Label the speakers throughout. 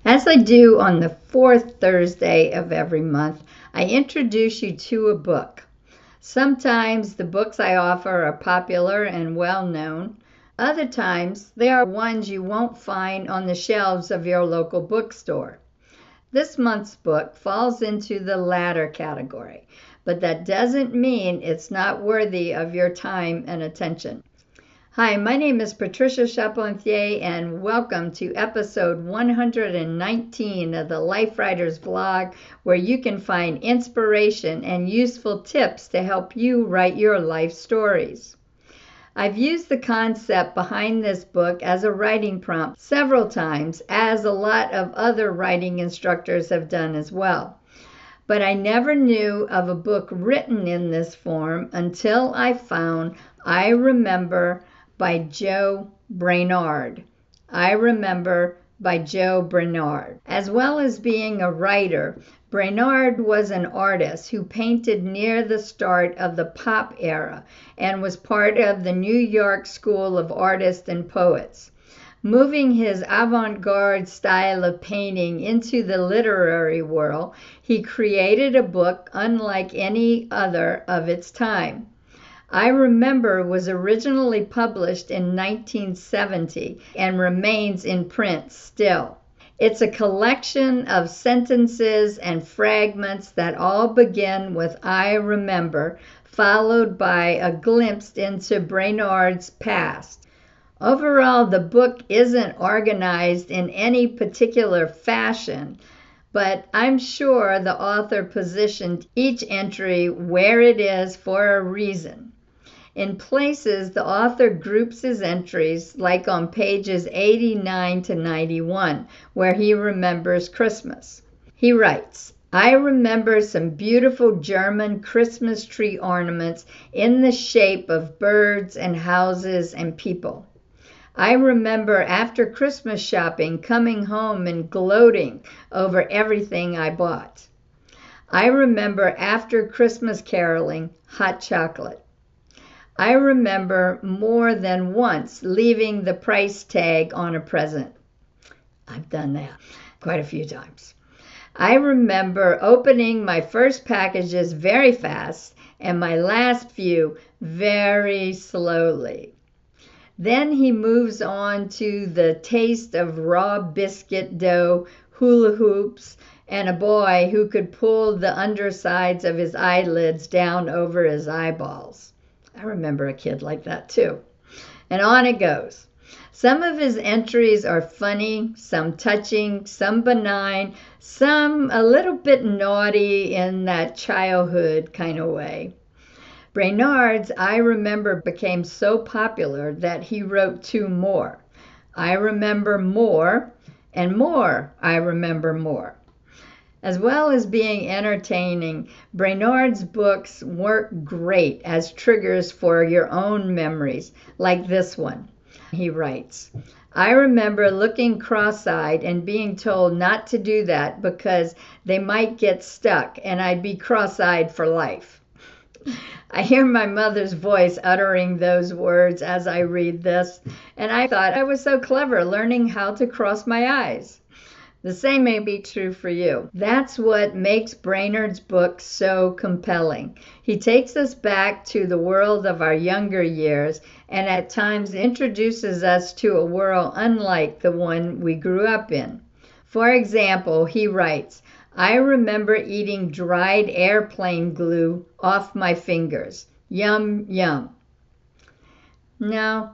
Speaker 1: As I do on the fourth Thursday of every month, I introduce you to a book. Sometimes the books I offer are popular and well known. Other times they are ones you won't find on the shelves of your local bookstore. This month's book falls into the latter category, but that doesn't mean it's not worthy of your time and attention. Hi, my name is Patricia Chaplanthier, and welcome to episode 119 of the Life Writers Blog, where you can find inspiration and useful tips to help you write your life stories. I've used the concept behind this book as a writing prompt several times, as a lot of other writing instructors have done as well. But I never knew of a book written in this form until I found I Remember by Joe Brainard. I Remember by Joe Brainard. As well as being a writer, Brainard was an artist who painted near the start of the pop era and was part of the New York School of Artists and Poets. Moving his avant-garde style of painting into the literary world, he created a book unlike any other of its time. I Remember was originally published in 1970 and remains in print still. It's a collection of sentences and fragments that all begin with I remember, followed by a glimpse into Brainard's past. Overall, the book isn't organized in any particular fashion, but I'm sure the author positioned each entry where it is for a reason. In places, the author groups his entries, like on pages 89 to 91, where he remembers Christmas. He writes, I remember some beautiful German Christmas tree ornaments in the shape of birds and houses and people. I remember after Christmas shopping coming home and gloating over everything I bought. I remember after Christmas caroling hot chocolate. I remember more than once leaving the price tag on a present. I've done that quite a few times. I remember opening my first packages very fast and my last few very slowly. Then he moves on to the taste of raw biscuit dough, hula hoops, and a boy who could pull the undersides of his eyelids down over his eyeballs. I remember a kid like that too. And on it goes. Some of his entries are funny, some touching, some benign, some a little bit naughty in that childhood kind of way. Brainard's I Remember became so popular that he wrote two more. I Remember More and More I Remember More. As well as being entertaining, Brainard's books work great as triggers for your own memories, like this one. He writes, I remember looking cross-eyed and being told not to do that because they might get stuck and I'd be cross-eyed for life. I hear my mother's voice uttering those words as I read this, and I thought I was so clever learning how to cross my eyes. The same may be true for you. That's what makes Brainard's book so compelling. He takes us back to the world of our younger years and at times introduces us to a world unlike the one we grew up in. For example, he writes, I remember eating dried airplane glue off my fingers. Yum, yum. No.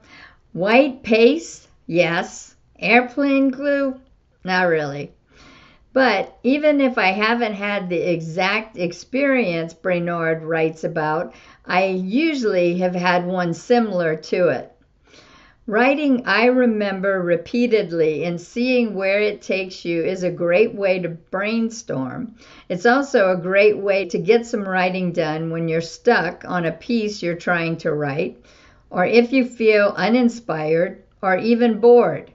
Speaker 1: White paste? Yes. Airplane glue? Not really. But even if I haven't had the exact experience Brainard writes about, I usually have had one similar to it. Writing I Remember repeatedly and seeing where it takes you is a great way to brainstorm. It's also a great way to get some writing done when you're stuck on a piece you're trying to write, or if you feel uninspired or even bored.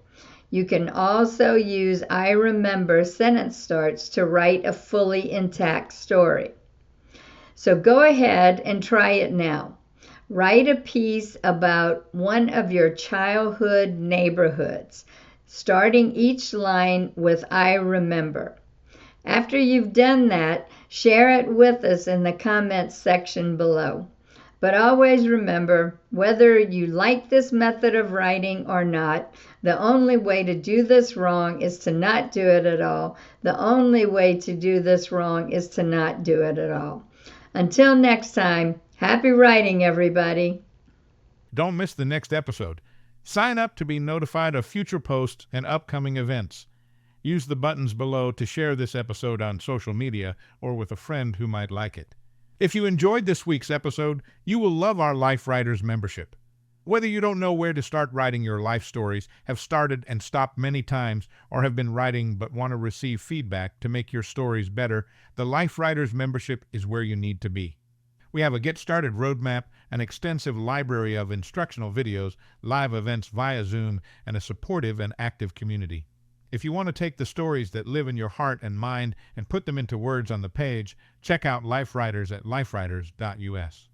Speaker 1: You can also use I Remember sentence starts to write a fully intact story. So go ahead and try it now. Write a piece about one of your childhood neighborhoods. starting each line with "I remember." After you've done that, share it with us in the comments section below. But always remember, whether you like this method of writing or not, the only way to do this wrong is to not do it at all. The only way to do this wrong is to not do it at all. Until next time, happy writing, everybody.
Speaker 2: Don't miss the next episode. Sign up to be notified of future posts and upcoming events. Use the buttons below to share this episode on social media or with a friend who might like it. If you enjoyed this week's episode, you will love our Life Writers membership. Whether you don't know where to start writing your life stories, have started and stopped many times, or have been writing but want to receive feedback to make your stories better, the Life Writers membership is where you need to be. We have a Get Started roadmap, an extensive library of instructional videos, live events via Zoom, and a supportive and active community. If you want to take the stories that live in your heart and mind and put them into words on the page, check out Life Writers at lifewriters.us.